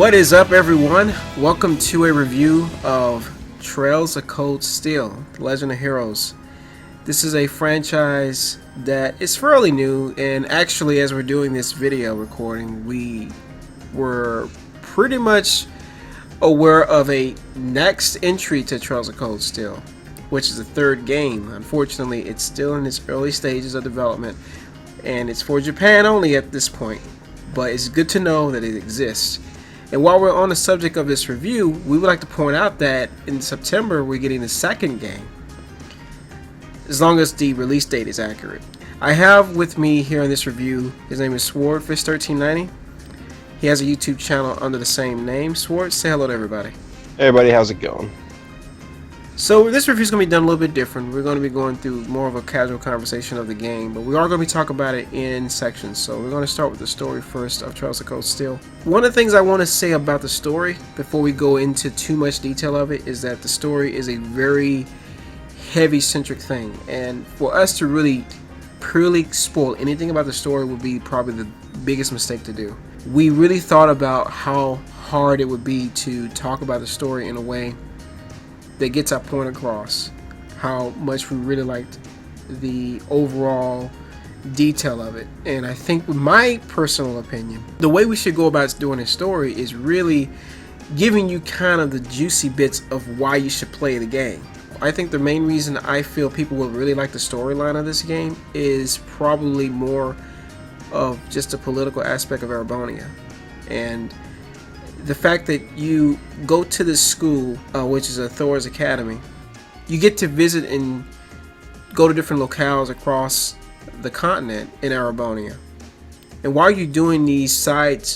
What is up, everyone? Welcome to a review of Trails of Cold Steel, The Legend of Heroes. This is a franchise that is fairly new, and actually as we're doing this video recording, we were pretty much aware of a next entry to Trails of Cold Steel, which is the third game. Unfortunately, it's still in its early stages of development, and it's for Japan only at this point, but it's good to know that it exists. And while we're on the subject of this review, we would like to point out that in September we're getting the second game, as long as the release date is accurate. I have with me here in this review, his name is SwordFish1390. He has a YouTube channel under the same name. Sword, say hello to everybody. Hey everybody, how's it going? So this review is going to be done a little bit different. We're going to be going through more of a casual conversation of the game, but we are going to be talking about it in sections. So we're going to start with the story first of Trails of Cold Steel. One of the things I want to say about the story before we go into too much detail of it is that the story is a very heavy centric thing, and for us to really purely spoil anything about the story would be probably the biggest mistake to do. We really thought about how hard it would be to talk about the story in a way that gets our point across, how much we really liked the overall detail of it. And I think, with my personal opinion, the way we should go about doing a story is really giving you kind of the juicy bits of why you should play the game. I think the main reason I feel people will really like the storyline of this game is probably more of just the political aspect of Arabonia, and the fact that you go to this school, which is a Thor's Academy. You get to visit and go to different locales across the continent in Arabonia. And while you're doing these side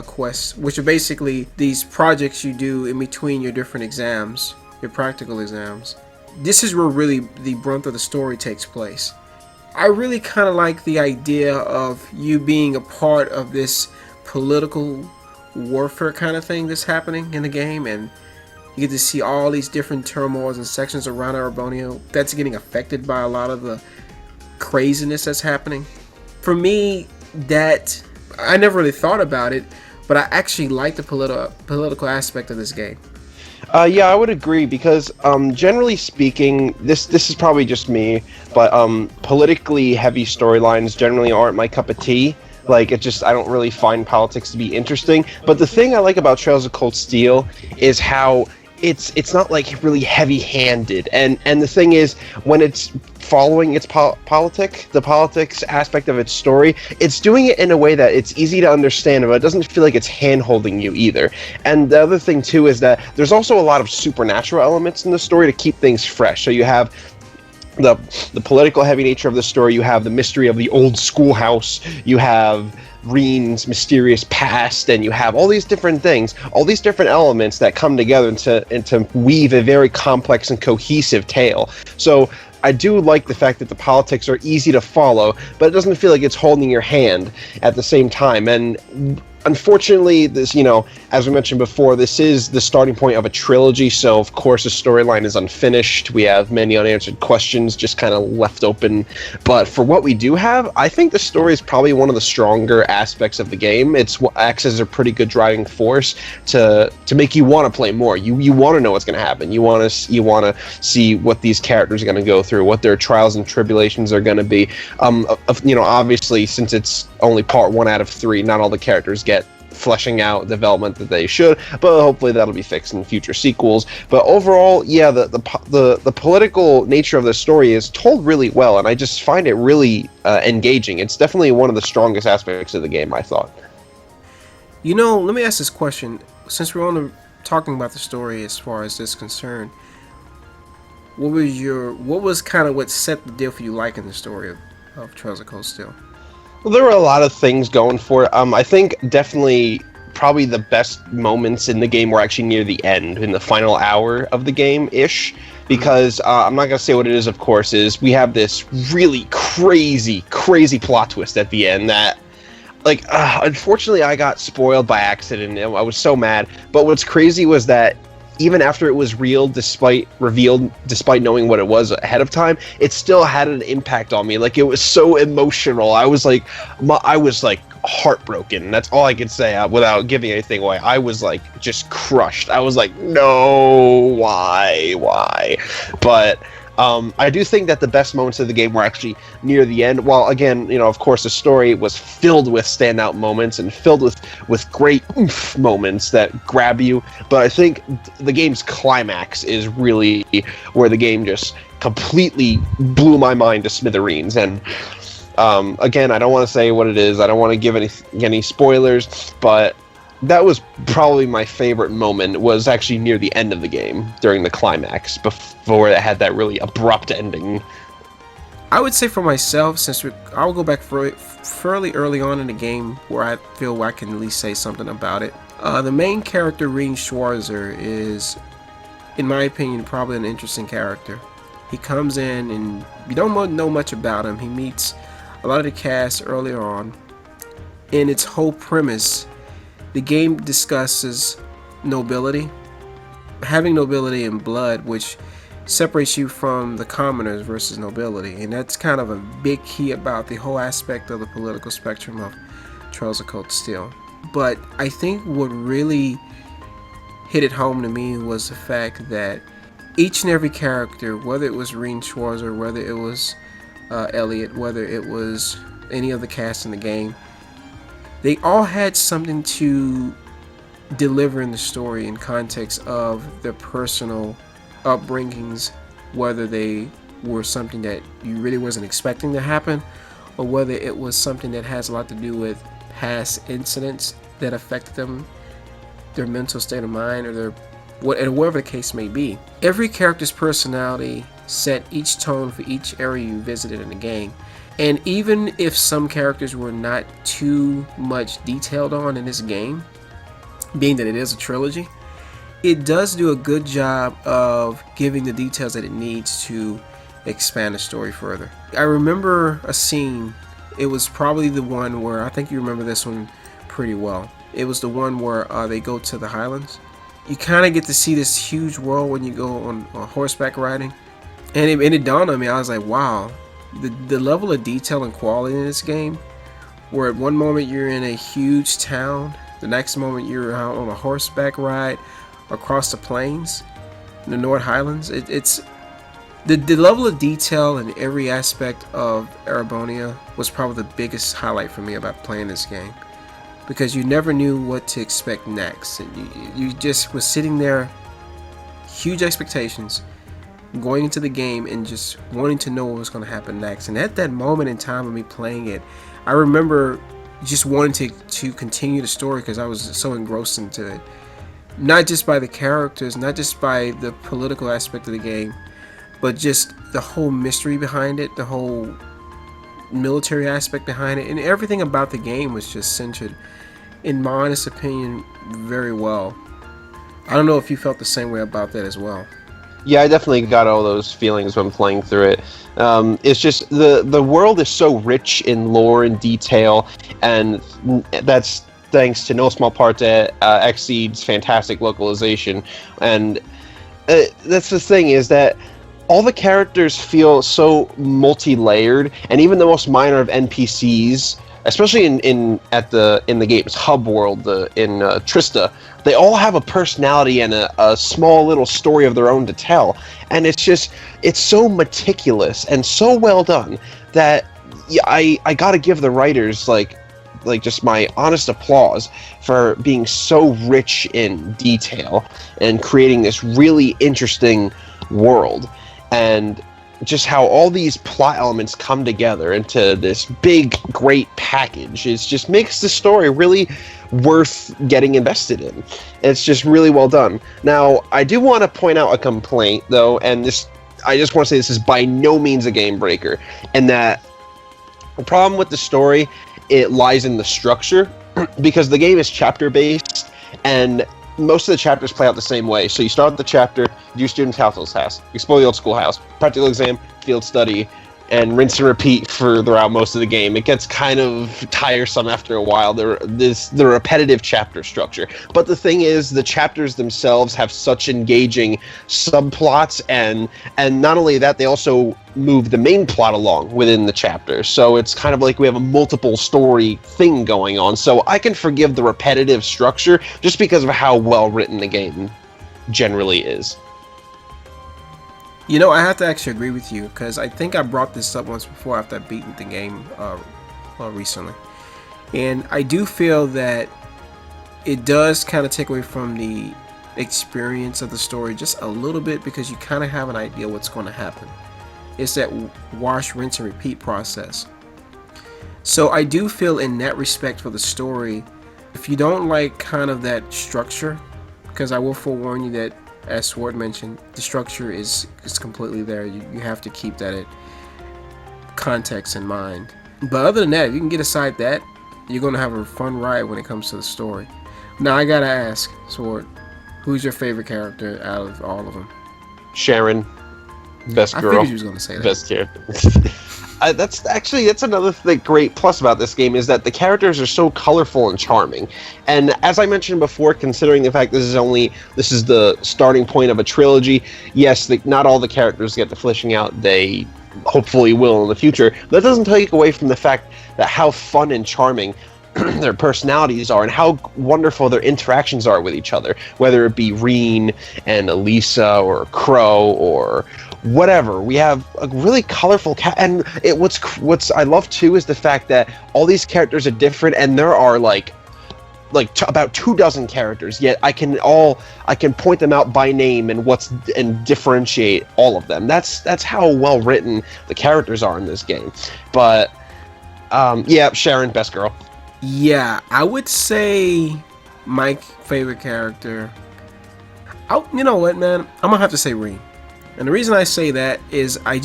quests, which are basically these projects you do in between your different exams, your practical exams, this is where really the brunt of the story takes place. I really kind of like the idea of you being a part of this political warfare kind of thing that's happening in the game, and you get to see all these different turmoils and sections around Arabonia that's getting affected by a lot of the craziness that's happening. For me, that I never really thought about it, but I actually like the political aspect of this game. Yeah, I would agree, because generally speaking, this is probably just me, but politically heavy storylines generally aren't my cup of tea. Like, I don't really find politics to be interesting. But the thing I like about Trails of Cold Steel is how it's not like really heavy-handed, and the thing is, when it's following its the politics aspect of its story, it's doing it in a way that it's easy to understand, but it doesn't feel like it's hand-holding you either. And the other thing too is that there's also a lot of supernatural elements in the story to keep things fresh. So you have the political heavy nature of the story, you have the mystery of the old schoolhouse, you have Reen's mysterious past, and you have all these different things, all these different elements that come together to weave a very complex and cohesive tale. So I do like the fact that the politics are easy to follow, but it doesn't feel like it's holding your hand at the same time. And unfortunately, this, as we mentioned before, this is the starting point of a trilogy, so of course the storyline is unfinished. We have many unanswered questions just kind of left open. But for what we do have, I think the story is probably one of the stronger aspects of the game. It's what acts as a pretty good driving force to make you want to play more. You want to know what's going to happen. You want to see what these characters are going to go through, what their trials and tribulations are going to be. Obviously, since it's only part 1 out of 3, not all the characters get fleshing out development that they should, but hopefully that'll be fixed in future sequels. But overall, yeah, the political nature of the story is told really well, and I just find it really engaging. It's definitely one of the strongest aspects of the game, I thought. Let me ask this question, since we're talking about the story as far as this is concerned. What set the deal for you liking the story of Trails of Cold Steel? Well, there were a lot of things going for it. I think definitely probably the best moments in the game were actually near the end, in the final hour of the game-ish, because I'm not going to say what it is, of course, is we have this really crazy plot twist at the end that, unfortunately I got spoiled by accident. I was so mad, but what's crazy was that even after it was revealed despite knowing what it was ahead of time, it still had an impact on me. Like, it was so emotional. I was like heartbroken. That's all I can say without giving anything away. I was like just crushed. I was like, no, why? But I do think that the best moments of the game were actually near the end. While, again, of course, the story was filled with standout moments and filled with great oomph moments that grab you. But I think the game's climax is really where the game just completely blew my mind to smithereens. And again, I don't want to say what it is. I don't want to give any spoilers, but that was probably my favorite moment, was actually near the end of the game, during the climax, before it had that really abrupt ending. I would say for myself, since I'll go back fairly early on in the game where I feel I can at least say something about it. The main character, Rean Schwarzer, is, in my opinion, probably an interesting character. He comes in and you don't know much about him. He meets a lot of the cast earlier on. In its whole premise, the game discusses nobility, having nobility in blood, which separates you from the commoners versus nobility, and that's kind of a big key about the whole aspect of the political spectrum of Trails of Cold Steel. But I think what really hit it home to me was the fact that each and every character, whether it was Rean Schwarzer, whether it was Elliot, whether it was any of the cast in the game, they all had something to deliver in the story in context of their personal upbringings, whether they were something that you really wasn't expecting to happen, or whether it was something that has a lot to do with past incidents that affected them, their mental state of mind, or whatever the case may be. Every character's personality set each tone for each area you visited in the game. And even if some characters were not too much detailed on in this game, being that it is a trilogy, it does do a good job of giving the details that it needs to expand the story further. I remember a scene, it was probably the one where, I think you remember this one pretty well. It was the one where they go to the Highlands. You kind of get to see this huge world when you go on horseback riding. And it dawned on me, I was like, wow. The level of detail and quality in this game, where at one moment you're in a huge town, the next moment you're out on a horseback ride across the plains in the North Highlands. It's the level of detail in every aspect of Erebonia was probably the biggest highlight for me about playing this game, because you never knew what to expect next, and you just was sitting there, huge expectations, going into the game and just wanting to know what was going to happen next. And at that moment in time of me playing it, I remember just wanting to continue the story, because I was so engrossed into it, not just by the characters, not just by the political aspect of the game, but just the whole mystery behind it, the whole military aspect behind it, and everything about the game was just centered, in my honest opinion, very well. I don't know if you felt the same way about that as well. Yeah, I definitely got all those feelings when playing through it. It's just the world is so rich in lore and detail, and that's thanks to no small part to Xseed's fantastic localization. And that's the thing, is that all the characters feel so multi-layered, and even the most minor of NPCs, especially in the game's hub world, in Trista, they all have a personality and a small little story of their own to tell. And it's so meticulous and so well done that I gotta give the writers like just my honest applause for being so rich in detail and creating this really interesting world, and just how all these plot elements come together into this big, great package. It just makes the story really worth getting invested in. It's just really well done. Now, I do want to point out a complaint, though, and I just want to say this is by no means a game breaker, and that the problem with the story, it lies in the structure, because the game is chapter-based, and most of the chapters play out the same way. So you start the chapter, do your student's household task, explore the old schoolhouse, practical exam, field study, and rinse and repeat throughout most of the game. It gets kind of tiresome after a while. The repetitive chapter structure. But the thing is, the chapters themselves have such engaging subplots, and not only that, they also move the main plot along within the chapter. So it's kind of like we have a multiple story thing going on. So I can forgive the repetitive structure just because of how well written the game generally is. You know, I have to actually agree with you, because I think I brought this up once before after I beaten the game recently. And I do feel that it does kind of take away from the experience of the story just a little bit, because you kind of have an idea what's going to happen. It's that wash, rinse, and repeat process. So I do feel in that respect for the story, if you don't like kind of that structure, because I will forewarn you that, as Sword mentioned, the structure is completely there. You have to keep that context in mind. But other than that, if you can get aside that, you're going to have a fun ride when it comes to the story. Now I gotta ask, Sword, who's your favorite character out of all of them? Sharon. Best girl. I figured you was going to say that. Best character. That's another great plus about this game, is that the characters are so colorful and charming. And as I mentioned before, considering the fact this is the starting point of a trilogy, yes, not all the characters get to fleshing out. They hopefully will in the future. That doesn't take away from the fact that how fun and charming their personalities are, and how wonderful their interactions are with each other, whether it be Reen and Elisa or Crow or whatever. We have a really colorful and what's I love too is the fact that all these characters are different, and there are about 24 characters, yet I can point them out by name and differentiate all of them. That's how well written the characters are in this game. But yeah, Sharon, best girl. Yeah, I would say my favorite character. You know what, man? I'm gonna have to say Reen. And the reason I say that is I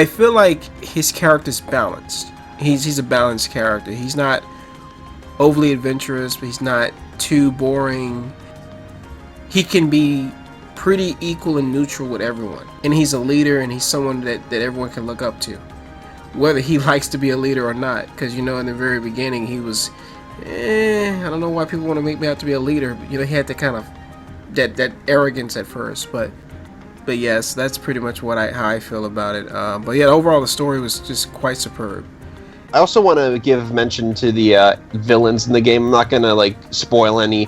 feel like his character's balanced. He's a balanced character. He's not overly adventurous, but he's not too boring. He can be pretty equal and neutral with everyone. And he's a leader, and he's someone that everyone can look up to, whether he likes to be a leader or not. Because, you know, in the very beginning, he was, I don't know why people want to make me out to be a leader. But, you know, he had the kind of that arrogance at first. But yes, that's pretty much how I feel about it. But yeah, overall, the story was just quite superb. I also want to give mention to the villains in the game. I'm not gonna spoil any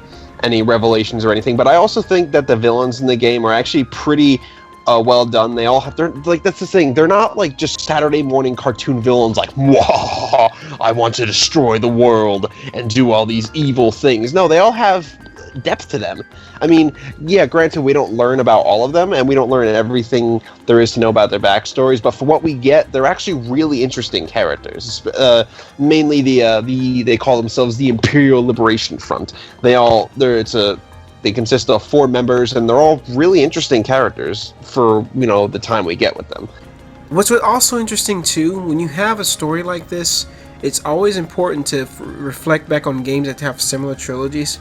revelations or anything, but I also think that the villains in the game are actually pretty well done. They all have, that's the thing. They're not just Saturday morning cartoon villains whoa, I want to destroy the world and do all these evil things. No, they all have depth to them. I mean, yeah, granted, we don't learn about all of them, and we don't learn everything there is to know about their backstories, but for what we get, they're actually really interesting characters. Mainly they call themselves the Imperial Liberation Front. They consist of 4 members, and they're all really interesting characters for, the time we get with them. What's also interesting too, when you have a story like this, it's always important to reflect back on games that have similar trilogies.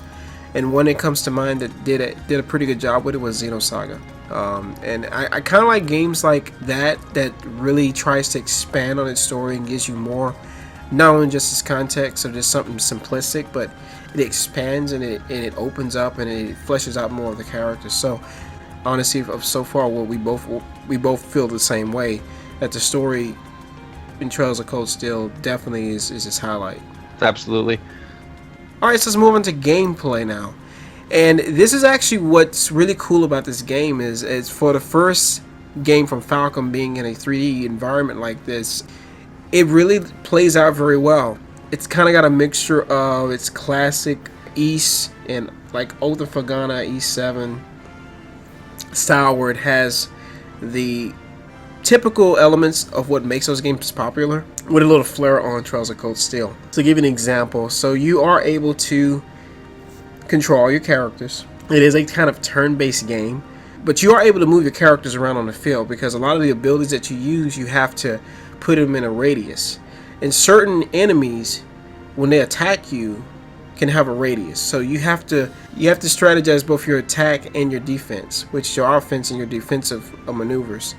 And one that comes to mind that did a pretty good job with it was Xenosaga. And I kind of like games like that really tries to expand on its story and gives you more, not only just its context or just something simplistic, but it expands and it opens up and it fleshes out more of the characters. So honestly, so far, we both feel the same way, that the story in Trails of Cold Steel definitely is its highlight. Absolutely. Alright, so let's move on to gameplay now. And this is actually what's really cool about this game is for the first game from Falcom being in a 3D environment like this, it really plays out very well. It's kind of got a mixture of its classic East and Oath of Fagana E7 style, where it has the typical elements of what makes those games popular, with a little flair on Trails of Cold Steel. To give you an example, so you are able to control your characters. It is a kind of turn-based game, but you are able to move your characters around on the field, because a lot of the abilities that you use, you have to put them in a radius. And certain enemies, when they attack you, can have a radius. So you have to strategize both your attack and your defense, which is your offense and your defensive maneuvers.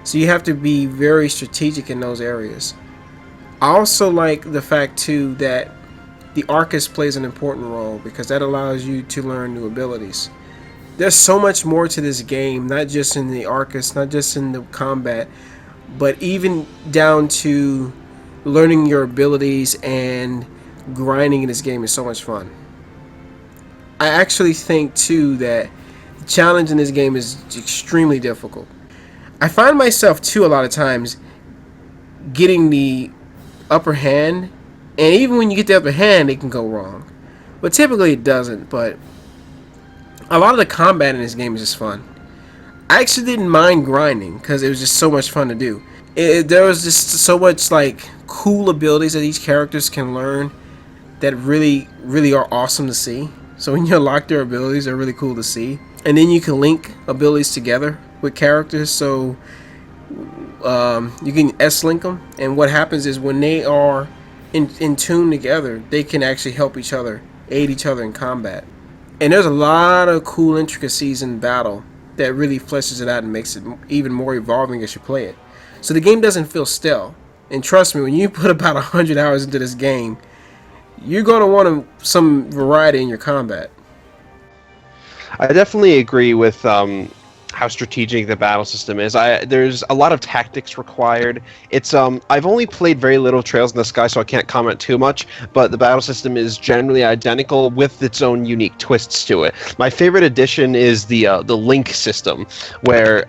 So you have to be very strategic in those areas. I also like the fact too that the Arcus plays an important role because that allows you to learn new abilities. There's so much more to this game, not just in the Arcus, not just in the combat, but even down to learning your abilities and grinding in this game is so much fun. I actually think too that the challenge in this game is extremely difficult. I find myself too a lot of times getting the upper hand, and even when you get the upper hand it can go wrong, but typically it doesn't. But a lot of the combat in this game is just fun. I actually didn't mind grinding because it was just so much fun to do. There was just so much like cool abilities that each characters can learn that really are awesome to see. So when you unlock their abilities, they're really cool to see. And then you can link abilities together with characters, so you can S-link them. And what happens is when they are in tune together, they can actually help each other, aid each other in combat. And there's a lot of cool intricacies in battle that really fleshes it out and makes it even more evolving as you play it. So the game doesn't feel stale. And trust me, when you put about 100 hours into this game, you're going to want some variety in your combat. I definitely agree with how strategic the battle system is. There's a lot of tactics required. It's I've only played very little Trails in the Sky, so I can't comment too much, but the battle system is generally identical with its own unique twists to it. My favorite addition is the link system, where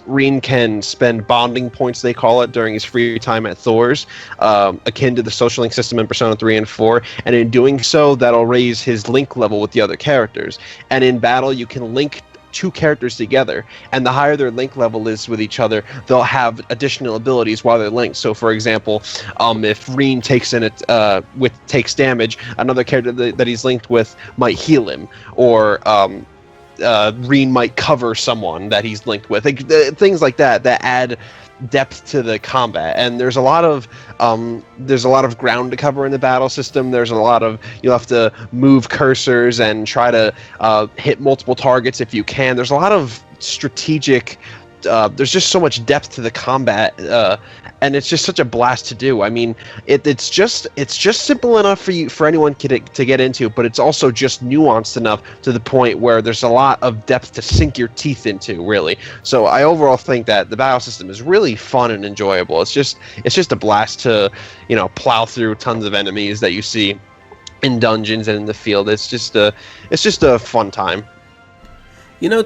Reen can spend bonding points, they call it, during his free time at Thor's, akin to the social link system in Persona 3 and 4, and in doing so, that'll raise his link level with the other characters. And in battle, you can link two characters together, and the higher their link level is with each other, they'll have additional abilities while they're linked. So, for example, if Reen takes damage, another character that he's linked with might heal him, or Reen might cover someone that he's linked with. Things like that add depth to the combat. And there's a lot of ground to cover in the battle system. There's a lot of, you'll have to move cursors and try to hit multiple targets if you can. There's a lot of strategic there's just so much depth to the combat, and it's just such a blast to do. I mean, it's just simple enough for anyone to get into, but it's also just nuanced enough to the point where there's a lot of depth to sink your teeth into, really. So I overall think that the battle system is really fun and enjoyable. It's just a blast to, plow through tons of enemies that you see in dungeons and in the field. It's just a fun time.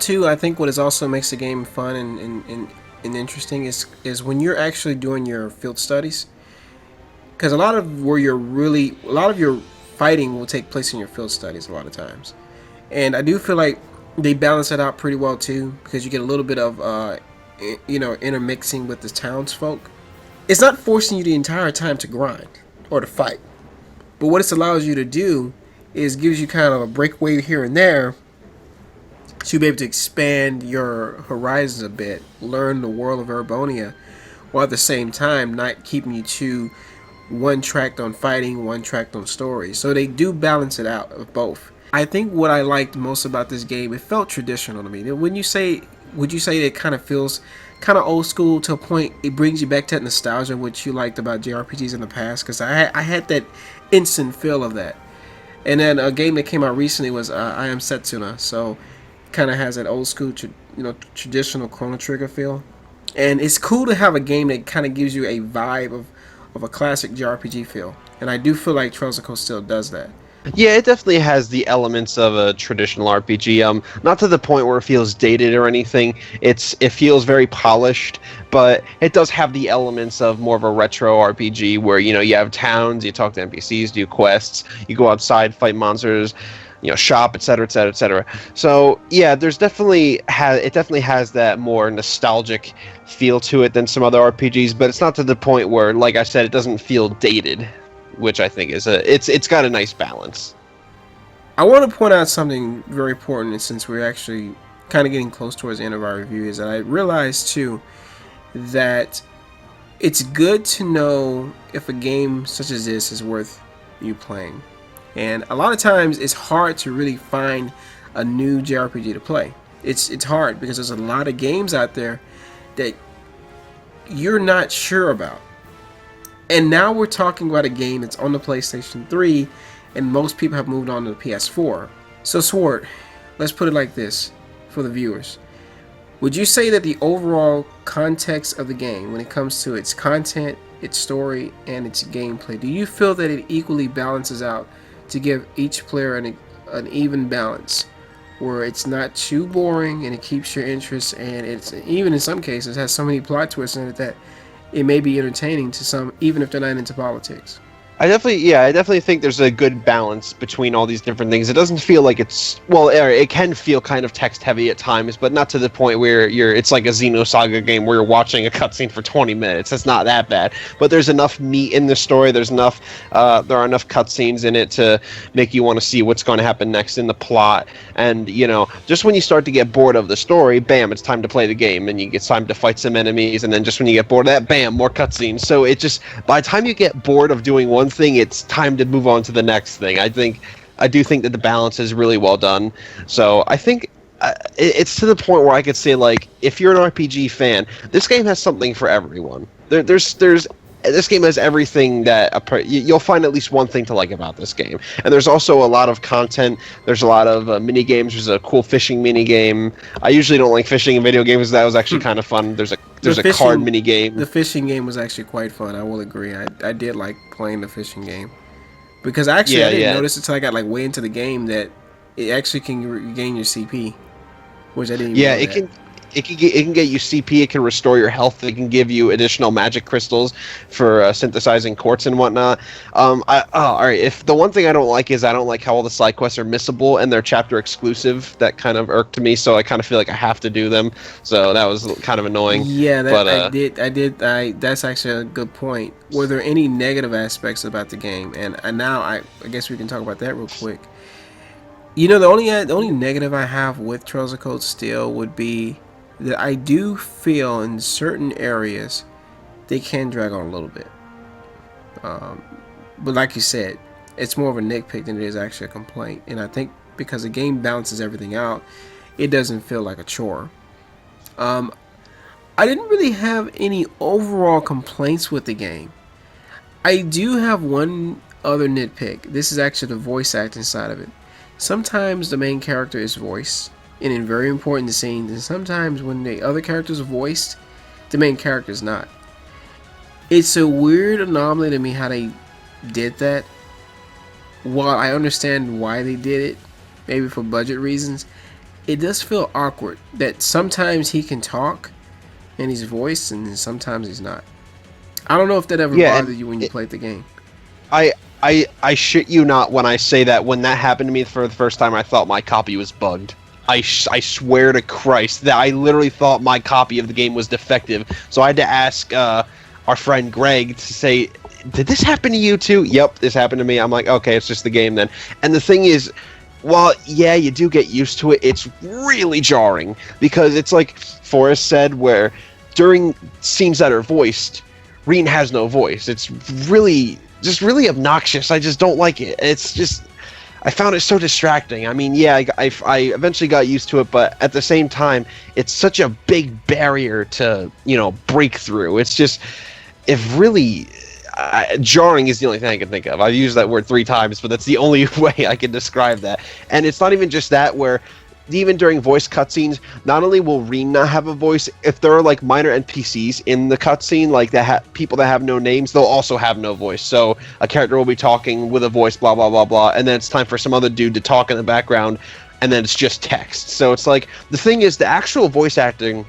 Too, I think what is also makes the game fun and interesting is when you're actually doing your field studies, because a lot of your fighting will take place in your field studies a lot of times, and I do feel like they balance it out pretty well too, because you get a little bit of intermixing with the townsfolk. It's not forcing you the entire time to grind or to fight, but what it allows you to do is gives you kind of a breakaway here and there to be able to expand your horizons a bit, learn the world of Urbonia, while at the same time not keeping you too one-tracked on fighting, one-tracked on story. So they do balance it out of both. I think what I liked most about this game, it felt traditional to me. Would you say it kind of feels kind of old school to a point? It brings you back to that nostalgia, which you liked about JRPGs in the past, because I had that instant feel of that. And then a game that came out recently was I Am Setsuna, so kind of has that old school, traditional Chrono Trigger feel, and it's cool to have a game that kind of gives you a vibe of a classic JRPG feel, and I do feel like Trails of Cold Steel does that. Yeah, it definitely has the elements of a traditional RPG. Not to the point where it feels dated or anything. It feels very polished, but it does have the elements of more of a retro RPG where you have towns, you talk to NPCs, do quests, you go outside, fight monsters, shop, etc., etc., etc. So yeah, it definitely has that more nostalgic feel to it than some other RPGs, but it's not to the point where, like I said, it doesn't feel dated, which I think is it's got a nice balance. I want to point out something very important, and since we're actually kind of getting close towards the end of our review, is that I realized too that it's good to know if a game such as this is worth you playing. And a lot of times it's hard to really find a new JRPG to play. It's hard because there's a lot of games out there that you're not sure about. And now we're talking about a game that's on the PlayStation 3, and most people have moved on to the PS4. So Sword, let's put it like this for the viewers. Would you say that the overall context of the game, when it comes to its content, its story, and its gameplay, do you feel that it equally balances out to give each player an even balance, where it's not too boring and it keeps your interest, and it's even in some cases has so many plot twists in it that it may be entertaining to some, even if they're not into politics? I definitely think there's a good balance between all these different things. It doesn't feel like it's, well, it can feel kind of text heavy at times, but not to the point where it's like a Xenosaga game where you're watching a cutscene for 20 minutes. That's not that bad. But there's enough meat in the story. There are enough cutscenes in it to make you want to see what's going to happen next in the plot. And, just when you start to get bored of the story, bam, it's time to play the game, and it's time to fight some enemies, and then just when you get bored of that, bam, more cutscenes. So it just, by the time you get bored of doing one thing, it's time to move on to the next thing. I do think that the balance is really well done. So I think it's to the point where I could say, like, if you're an RPG fan, this game has something for everyone. This game has everything that you'll find at least one thing to like about this game. And there's also a lot of content. There's a lot of mini games. There's a cool fishing mini game. I usually don't like fishing in video games. That was actually kind of fun. There's a card mini game. The fishing game was actually quite fun. I will agree. I did like playing the fishing game, because actually I didn't notice until I got like way into the game that it actually can regain your CP, which I didn't. Even know that. It can get you CP. It can restore your health. It can give you additional magic crystals for synthesizing quartz and whatnot. All right. If the one thing I don't like is I don't like how all the side quests are missable and they're chapter exclusive. That kind of irked me. So I kind of feel like I have to do them. So that was kind of annoying. Yeah, I did. That's actually a good point. Were there any negative aspects about the game? And now I guess we can talk about that real quick. The only negative I have with Trails of Cold Steel would be that I do feel in certain areas they can drag on a little bit. But like you said, it's more of a nitpick than it is actually a complaint. And I think because the game balances everything out, it doesn't feel like a chore. I didn't really have any overall complaints with the game. I do have one other nitpick. This is actually the voice acting side of it. Sometimes the main character is voiced and in very important scenes, and sometimes when the other characters are voiced, the main character is not. It's a weird anomaly to me how they did that. While I understand why they did it, maybe for budget reasons, it does feel awkward that sometimes he can talk and he's voiced and sometimes he's not. I don't know if that ever bothered you when you played the game. I shit you not when I say that when that happened to me for the first time, I thought my copy was bugged. I swear to Christ that I literally thought my copy of the game was defective. So I had to ask our friend Greg to say, did this happen to you too? Yep, this happened to me. I'm like, okay, it's just the game then. And the thing is, while, yeah, you do get used to it, it's really jarring. Because it's like Forrest said, where during scenes that are voiced, Reen has no voice. It's really obnoxious. I just don't like it. It's just, I found it so distracting. I mean, yeah, I eventually got used to it, but at the same time, it's such a big barrier to, break through. It's just, jarring is the only thing I can think of. I've used that word 3 times, but that's the only way I can describe that. And it's not even just that, where even during voice cutscenes, not only will Reen not have a voice, if there are like minor NPCs in the cutscene, like people that have no names, they'll also have no voice. So a character will be talking with a voice, blah blah blah blah, and then it's time for some other dude to talk in the background, and then it's just text. So it's like, the thing is, the actual voice acting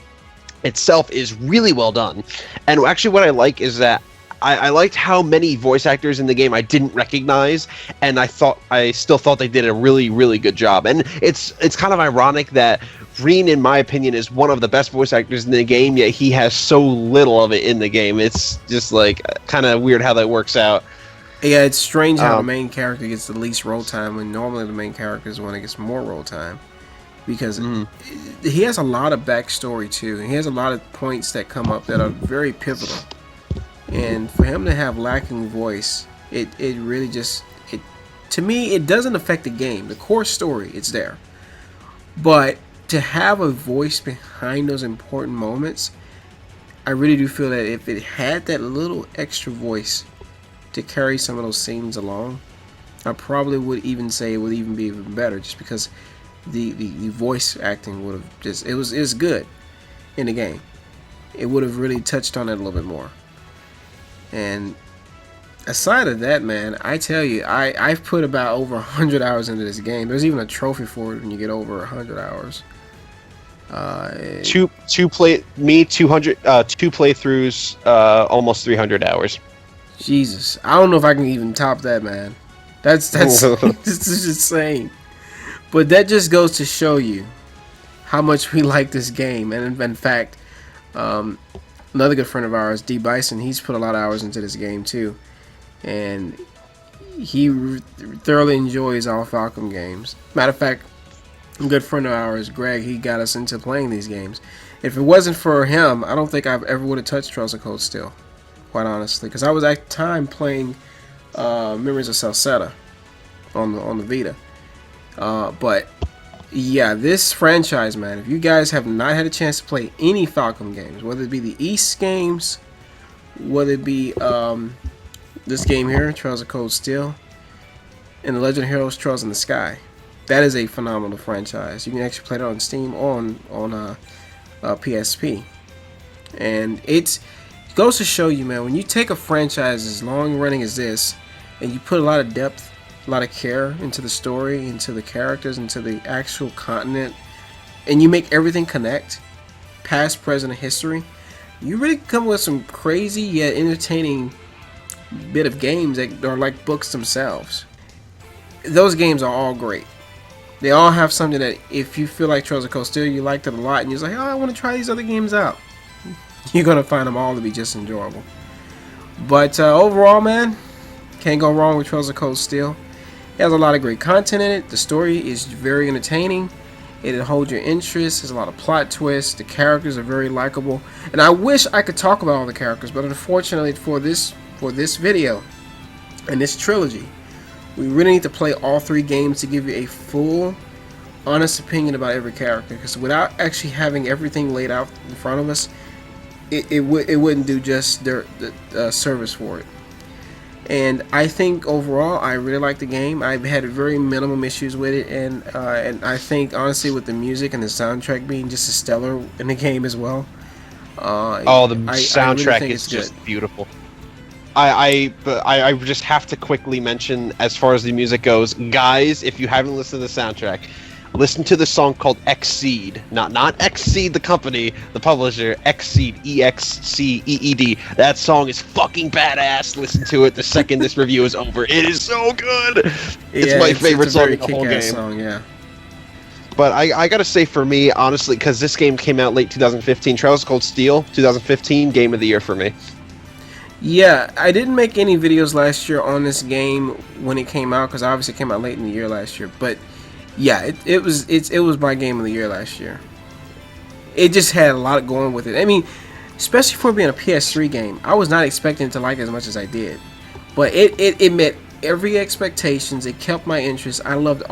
itself is really well done. And actually what I like is that I liked how many voice actors in the game I didn't recognize, and I still thought they did a really, really good job. And it's kind of ironic that Reen, in my opinion, is one of the best voice actors in the game, yet he has so little of it in the game. It's just like kind of weird how that works out. Yeah, it's strange how the main character gets the least role time when normally the main character is the one that gets more role time. Because he has a lot of backstory too. He has a lot of points that come up that are very pivotal. And for him to have lacking voice, it really just, to me, it doesn't affect the game. The core story, it's there. But to have a voice behind those important moments, I really do feel that if it had that little extra voice to carry some of those scenes along, I probably would even say it would even be even better, just because the voice acting would have just it was good in the game. It would have really touched on it a little bit more. And aside of that, man, I tell you, I've put about over 100 hours into this game. There's even a trophy for it when you get over 100 hours. 200 two playthroughs, almost 300 hours. Jesus, I don't know if I can even top that, man. That's this is insane. But that just goes to show you how much we like this game. And in fact, another good friend of ours, D Bison, he's put a lot of hours into this game too, and he thoroughly enjoys all Falcom games. Matter of fact, a good friend of ours, Greg, he got us into playing these games. If it wasn't for him, I don't think I ever would have touched Trails of Cold Steel, quite honestly, because I was at the time playing Memories of Celceta on the Vita. But yeah, this franchise, man, if you guys have not had a chance to play any Falcom games, whether it be the East games, whether it be this game here, Trails of Cold Steel, and the Legend of Heroes Trails in the Sky, that is a phenomenal franchise. You can actually play it on Steam or on PSP. And it goes to show you, man, when you take a franchise as long running as this, and you put a lot of depth, a lot of care into the story, into the characters, into the actual continent, and you make everything connect, past, present, and history, you really come with some crazy yet entertaining bit of games that are like books themselves. Those games are all great. They all have something that if you feel like Trails of Cold Steel, you liked it a lot, and you're like, oh, I want to try these other games out, you're going to find them all to be just enjoyable. But overall, man, can't go wrong with Trails of Cold Steel. It has a lot of great content in it. The story is very entertaining. It holds your interest. There's a lot of plot twists. The characters are very likable. And I wish I could talk about all the characters, but unfortunately for this video and this trilogy, we really need to play all 3 games to give you a full, honest opinion about every character. Because without actually having everything laid out in front of us, it wouldn't do just the service for it. And I think overall, I really like the game. I've had very minimum issues with it, and I think honestly, with the music and the soundtrack being just as stellar in the game as well. The soundtrack is just beautiful. I just have to quickly mention, as far as the music goes, guys, if you haven't listened to the soundtrack, listen to the song called Exceed. Not Exceed the company, the publisher, Exceed, EXCEED. That song is fucking badass. Listen to it the second this review is over. It is so good. It's my favorite song in the whole game. Song, yeah. But I gotta say, for me, honestly, because this game came out late 2015, Trails of Cold Steel, 2015, Game of the Year for me. Yeah, I didn't make any videos last year on this game when it came out, because obviously it came out late in the year last year. But yeah, it was my Game of the Year last year. It just had a lot going with it. I mean, especially for being a PS3 game, I was not expecting to like it as much as I did. But it met every expectations. It kept my interest. I loved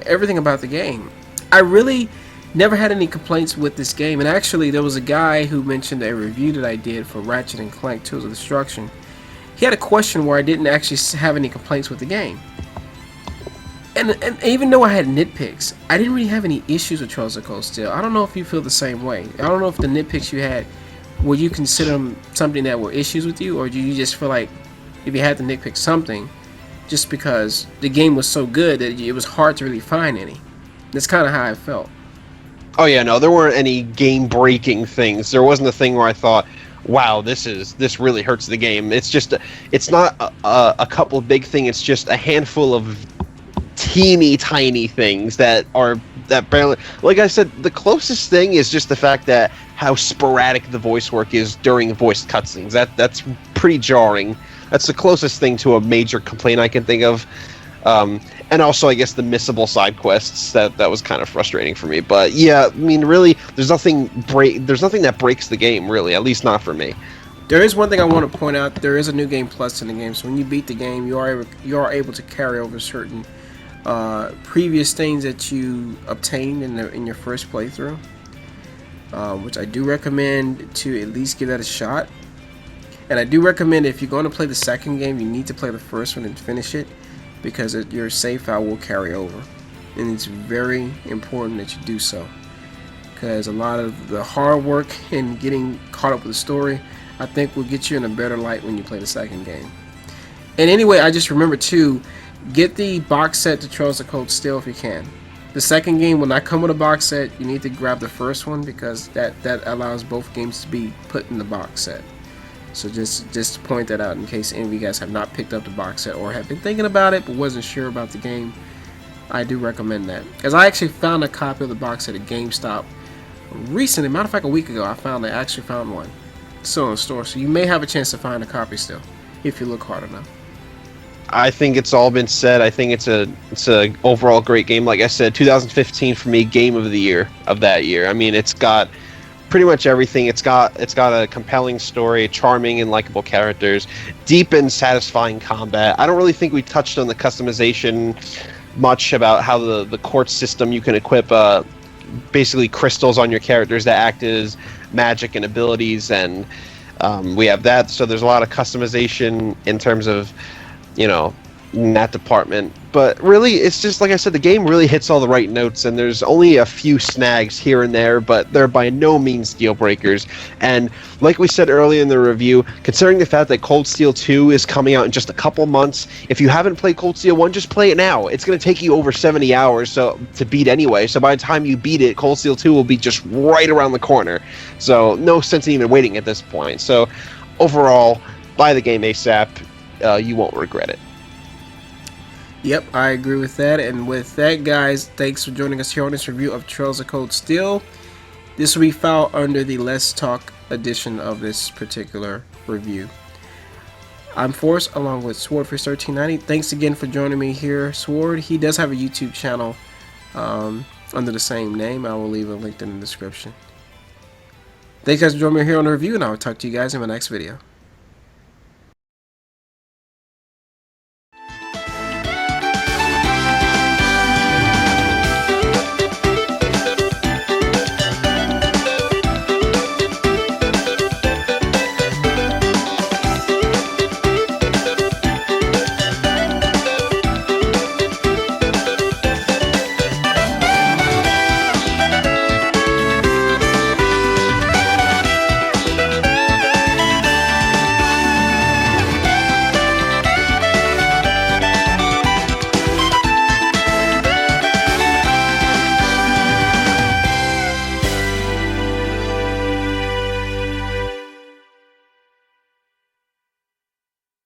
everything about the game. I really never had any complaints with this game. And actually, there was a guy who mentioned a review that I did for Ratchet and Clank Tools of Destruction. He had a question where I didn't actually have any complaints with the game. And even though I had nitpicks, I didn't really have any issues with Trails of Cold Steel. I don't know if you feel the same way. I don't know if the nitpicks you had, would you consider them something that were issues with you, or do you just feel like if you had to nitpick something, just because the game was so good that it was hard to really find any? That's kind of how I felt. Oh yeah, no, there weren't any game-breaking things. There wasn't a thing where I thought, wow, this really hurts the game. It's just, it's not a couple of big things. It's just a handful of teeny tiny things that barely, like I said, the closest thing is just the fact that how sporadic the voice work is during voiced cutscenes. That's pretty jarring. That's the closest thing to a major complaint I can think of. And also, I guess, the missable side quests, that was kind of frustrating for me. But yeah, I mean, really, there's nothing that breaks the game, really, at least not for me. There is one thing I want to point out. There is a new game plus in the game, so when you beat the game, you are able to carry over certain previous things that you obtained in your first playthrough. which I do recommend to at least give that a shot. And I do recommend if you're going to play the second game, you need to play the first one and finish it, because your save file will carry over, and it's very important that you do so, because a lot of the hard work in getting caught up with the story, I think, will get you in a better light when you play the second game. And anyway, I just remember too, get the box set to Trails of Cold Steel if you can. The second game will not come with a box set. You need to grab the first one, because that allows both games to be put in the box set. So just to point that out in case any of you guys have not picked up the box set or have been thinking about it but wasn't sure about the game, I do recommend that. Because I actually found a copy of the box set at GameStop recently. Matter of fact, a week ago, I actually found one still in the store. So you may have a chance to find a copy still if you look hard enough. I think it's all been said. I think it's a overall great game. Like I said, 2015 for me, game of the year of that year. I mean, it's got pretty much everything. It's got a compelling story, charming and likable characters, deep and satisfying combat. I don't really think we touched on the customization much, about how the court system, you can equip basically crystals on your characters that act as magic and abilities, and we have that. So there's a lot of customization in terms of, you know, in that department. But really, it's just like I said, the game really hits all the right notes, and there's only a few snags here and there, but they're by no means deal breakers. And like we said earlier in the review, considering the fact that Cold Steel 2 is coming out in just a couple months, if you haven't played Cold Steel 1, just play it now. It's going to take you over 70 hours to beat anyway, so by the time you beat it, Cold Steel 2 will be just right around the corner. So no sense in even waiting at this point. So overall, buy the game ASAP. You won't regret it. Yep, I agree with that. And with that, guys, thanks for joining us here on this review of Trails of Cold Steel. This will be filed under the Let's Talk edition of this particular review. I'm Forrest, along with SwordFish1390. Thanks again for joining me here, Sword. He does have a YouTube channel under the same name. I will leave a link in the description. Thanks guys for joining me here on the review, and I will talk to you guys in my next video.